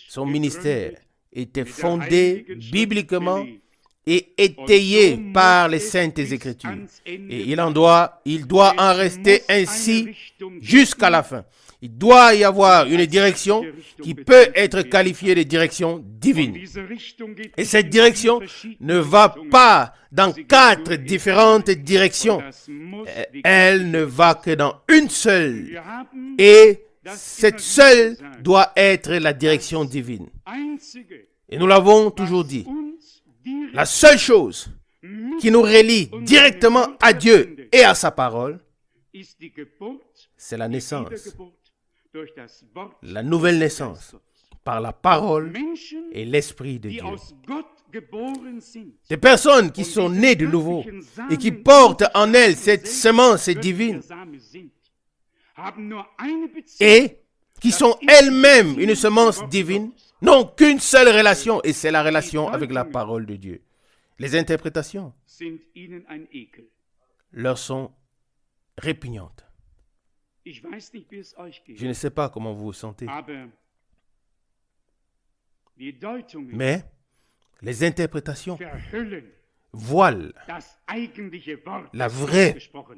son ministère était fondé bibliquement et étayé par les saintes Écritures. Et il doit en rester ainsi jusqu'à la fin. Il doit y avoir une direction qui peut être qualifiée de direction divine. Et cette direction ne va pas dans 4 différentes directions. Elle ne va que dans une seule. Et cette seule doit être la direction divine. Et nous l'avons toujours dit. La seule chose qui nous relie directement à Dieu et à sa parole, c'est la naissance. La nouvelle naissance par la parole et l'Esprit de Dieu. Des personnes qui sont nées de nouveau et qui portent en elles cette semence divine et qui sont elles-mêmes une semence divine, n'ont qu'une seule relation et c'est la relation avec la parole de Dieu. Les interprétations leur sont répugnantes. Je ne sais pas comment vous vous sentez. Mais les interprétations voilent la vraie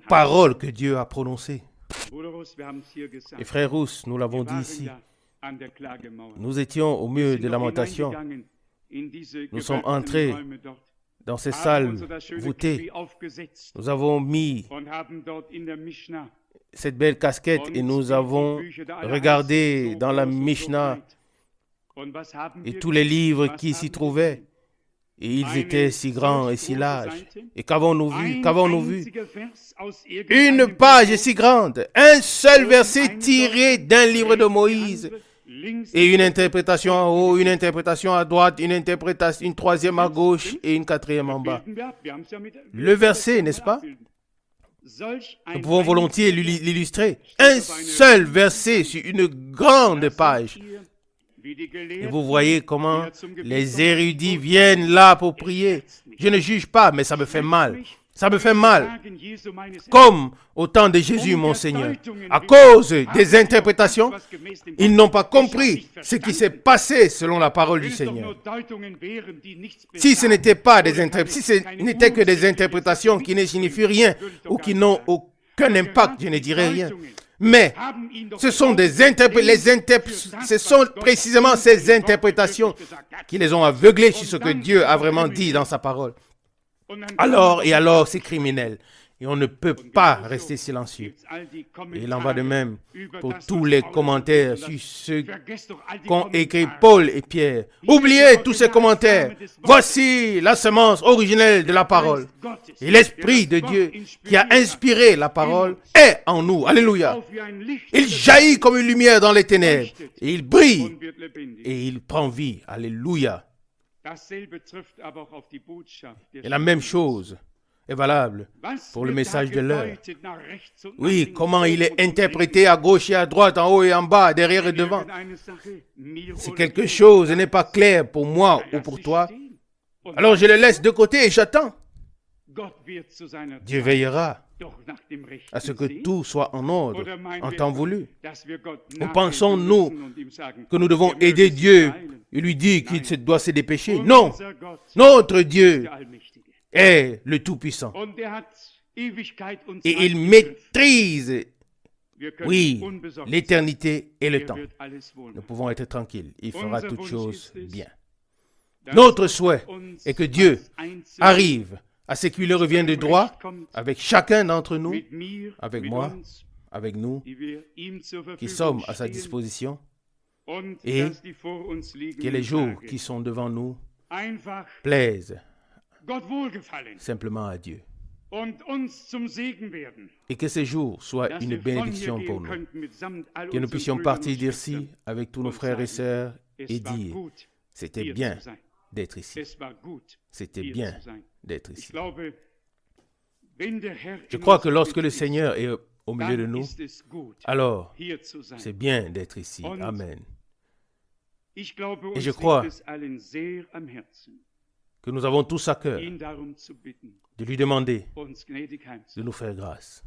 parole que Dieu a prononcée. Et frère Rousse, nous l'avons dit ici, nous étions au mur de lamentation. Nous sommes entrés dans ces salles voûtées. Nous avons mis cette belle casquette et nous avons regardé dans la Mishnah et tous les livres qui s'y trouvaient. Et ils étaient si grands et si larges. Et qu'avons-nous vu? Une page si grande, un seul verset tiré d'un livre de Moïse. Et une interprétation en haut, une interprétation à droite, une troisième à gauche et une quatrième en bas. Le verset, n'est-ce pas? Nous pouvons volontiers l'illustrer. Un seul verset sur une grande page. Et vous voyez comment les érudits viennent là pour prier. Je ne juge pas, mais ça me fait mal. Ça me fait mal. Comme au temps de Jésus, mon Seigneur. À cause des interprétations, ils n'ont pas compris ce qui s'est passé selon la parole du Seigneur. Si ce n'était que des interprétations qui ne signifient rien ou qui n'ont aucun impact, je ne dirais rien. Mais ce sont ce sont précisément ces interprétations qui les ont aveuglés sur ce que Dieu a vraiment dit dans sa parole. Alors c'est criminel. Et on ne peut pas rester silencieux. Et il en va de même pour tous les commentaires sur ce qu'ont écrit Paul et Pierre. Oubliez tous ces commentaires. Voici la semence originelle de la parole. Et l'Esprit de Dieu qui a inspiré la parole est en nous. Alléluia. Il jaillit comme une lumière dans les ténèbres. Et il brille. Et il prend vie. Alléluia. Et la même chose est valable pour le message de l'heure. Oui, comment il est interprété à gauche et à droite, en haut et en bas, derrière et devant. Si quelque chose n'est pas clair pour moi ou pour toi, alors je le laisse de côté et j'attends. Dieu veillera à ce que tout soit en ordre, en temps voulu. Ou pensons-nous que nous devons aider Dieu et lui dire qu'il doit se dépêcher? Non, notre Dieu est le Tout-Puissant. Et il maîtrise, oui, l'éternité et le temps. Nous pouvons être tranquilles. Il fera toutes choses bien. Notre souhait est que Dieu arrive à ce qu'il lui revient de droit avec chacun d'entre nous, avec moi, avec nous, qui sommes à sa disposition, et que les jours qui sont devant nous plaisent simplement à Dieu. Et que ces jours soient une bénédiction pour nous. Que nous puissions partir d'ici avec tous nos frères et sœurs et dire, c'était bien d'être ici. C'était bien d'être ici. Je crois que lorsque le Seigneur est au milieu de nous, alors c'est bien d'être ici. Amen. Et je crois que nous avons tous à cœur de lui demander de nous faire grâce.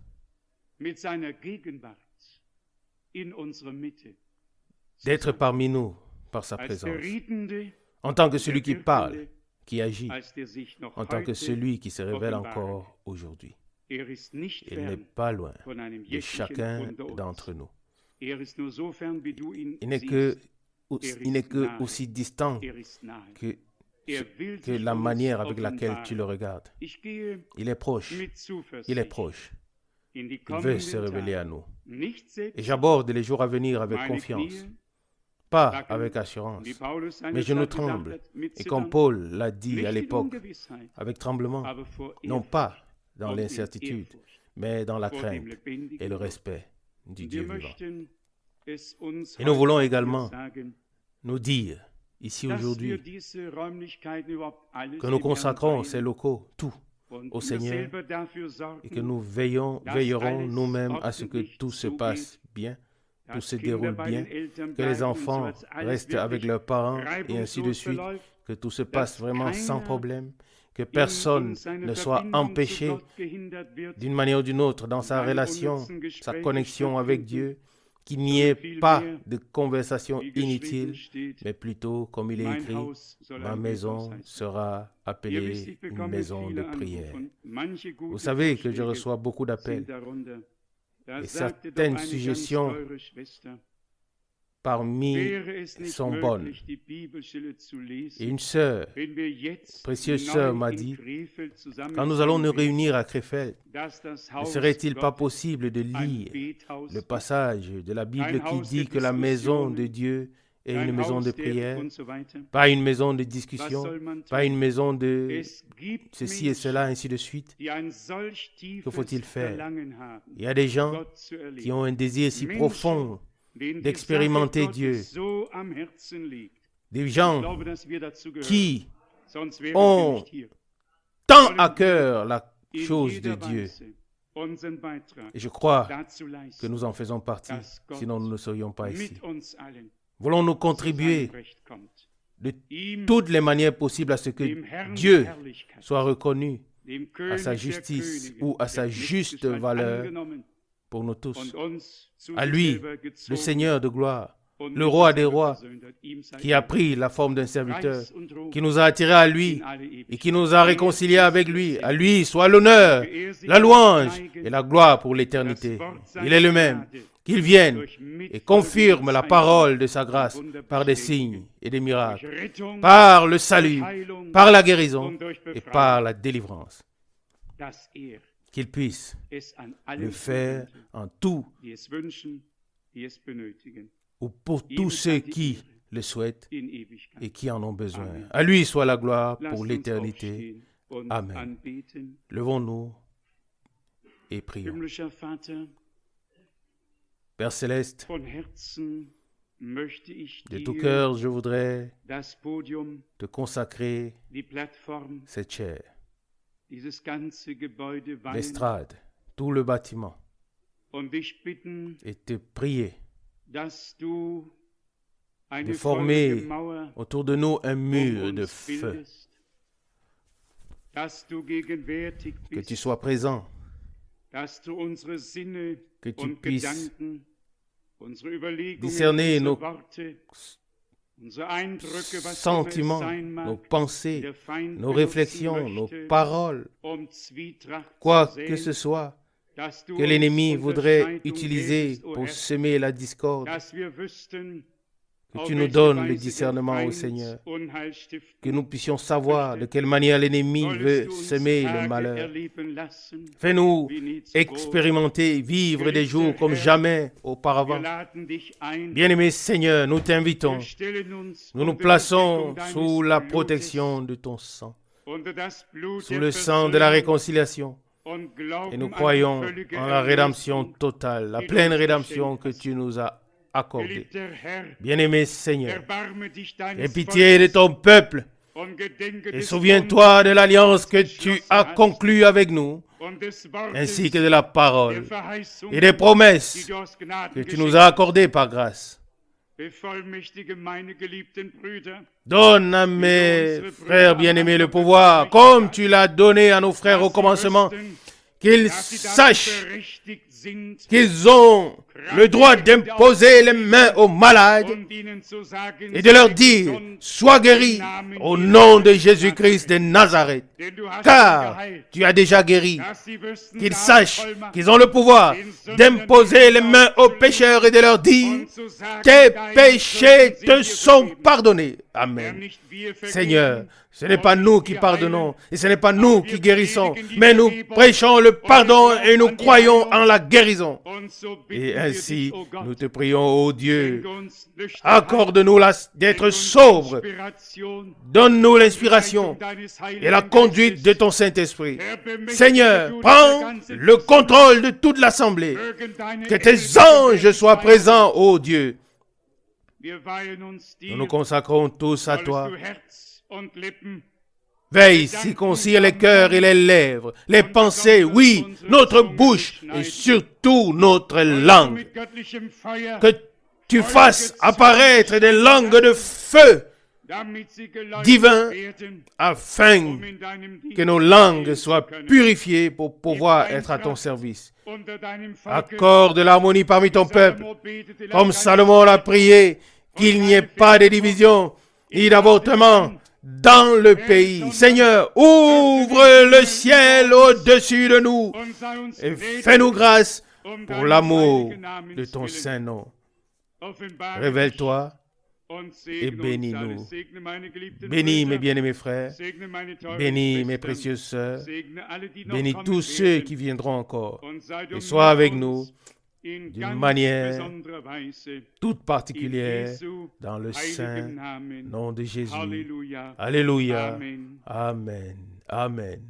D'être parmi nous par sa présence. En tant que celui qui parle, qui agit, en tant que celui qui se révèle encore aujourd'hui. Il n'est pas loin de chacun d'entre nous. Il n'est que aussi distant que la manière avec laquelle tu le regardes. Il est proche. Il est proche. Il veut se révéler à nous. Et j'aborde les jours à venir avec confiance. Pas avec assurance, mais je nous tremble. Et comme Paul l'a dit à l'époque, avec tremblement, non pas dans l'incertitude, mais dans la crainte et le respect du Dieu vivant. Et nous voulons également nous dire, ici aujourd'hui, que nous consacrons ces locaux, tout, au Seigneur, et que nous veillerons nous-mêmes à ce que tout se passe bien, tout se déroule bien, que les enfants restent avec leurs parents et ainsi de suite, que tout se passe vraiment sans problème, que personne ne soit empêché d'une manière ou d'une autre dans sa relation, sa connexion avec Dieu, qu'il n'y ait pas de conversation inutile, mais plutôt, comme il est écrit, ma maison sera appelée une maison de prière. Vous savez que je reçois beaucoup d'appels et certaines suggestions parmi sont bonnes. Et une sœur, précieuse sœur, m'a dit, quand nous allons nous réunir à Krefeld, ne serait-il pas possible de lire le passage de la Bible qui dit que la maison de Dieu est une maison de prière, pas une maison de discussion, pas une maison de ceci et cela, ainsi de suite. Que faut-il faire? Il y a des gens qui ont un désir si profond d'expérimenter Dieu. Des gens qui ont tant à cœur la chose de Dieu. Et je crois que nous en faisons partie, sinon nous ne serions pas ici. Voulons-nous contribuer de toutes les manières possibles à ce que Dieu soit reconnu à sa justice ou à sa juste valeur pour nous tous. À lui, le Seigneur de gloire, le roi des rois, qui a pris la forme d'un serviteur, qui nous a attirés à lui et qui nous a réconciliés avec lui. À lui soit l'honneur, la louange et la gloire pour l'éternité. Il est le même. Qu'il vienne et confirme la parole de sa grâce par des signes et des miracles, par le salut, par la guérison et par la délivrance. Qu'il puisse le faire en tout ou pour tous ceux qui le souhaitent et qui en ont besoin. À lui soit la gloire pour l'éternité. Amen. Levons-nous et prions. Père céleste, de tout cœur, je voudrais te consacrer cette chaire, l'estrade, tout le bâtiment, et te prier de former autour de nous un mur de feu, que tu sois présent, que tu puisses discerner sentiments, nos pensées, nos réflexions, nos paroles, quoi que ce soit que l'ennemi voudrait utiliser pour semer la discorde, que tu nous donnes le discernement au Seigneur, que nous puissions savoir de quelle manière l'ennemi veut semer le malheur. Fais-nous expérimenter, vivre des jours comme jamais auparavant. Bien-aimé Seigneur, nous t'invitons, nous nous plaçons sous la protection de ton sang, sous le sang de la réconciliation. Et nous croyons en la rédemption totale, la pleine rédemption que tu nous as accordée. Bien-aimé Seigneur, aie pitié de ton peuple et souviens-toi de l'alliance que tu as conclue avec nous, ainsi que de la parole et des promesses que tu nous as accordées par grâce. Donne à mes frères bien-aimés le pouvoir, comme tu l'as donné à nos frères au commencement, qu'ils sachent qu'ils ont le droit d'imposer les mains aux malades et de leur dire « Sois guéri au nom de Jésus-Christ de Nazareth, car tu as déjà guéri. » Qu'ils sachent qu'ils ont le pouvoir d'imposer les mains aux pécheurs et de leur dire « Tes péchés te sont pardonnés. » Amen. Seigneur, ce n'est pas nous qui pardonnons et ce n'est pas nous qui guérissons, mais nous prêchons le pardon et nous croyons en la guérison. Et ainsi, nous te prions, ô Dieu, accorde-nous d'être sobres, donne-nous l'inspiration et la conduite de ton Saint-Esprit. Seigneur, prends le contrôle de toute l'assemblée, que tes anges soient présents, ô Dieu. Nous nous consacrons tous à toi. Veille, circoncire les cœurs et les lèvres, les pensées, oui, notre bouche et surtout notre langue. Que tu fasses apparaître des langues de feu divin afin que nos langues soient purifiées pour pouvoir être à ton service. Accorde l'harmonie parmi ton peuple, comme Salomon l'a prié, qu'il n'y ait pas de division ni d'avortement dans le pays. Seigneur, ouvre le ciel au-dessus de nous et fais-nous grâce pour l'amour de ton saint nom. Révèle-toi et bénis-nous. Bénis mes bien-aimés frères, bénis mes précieuses sœurs, bénis tous ceux qui viendront encore et sois avec nous d'une manière toute particulière dans le saint nom de Jésus. Alléluia. Amen. Amen.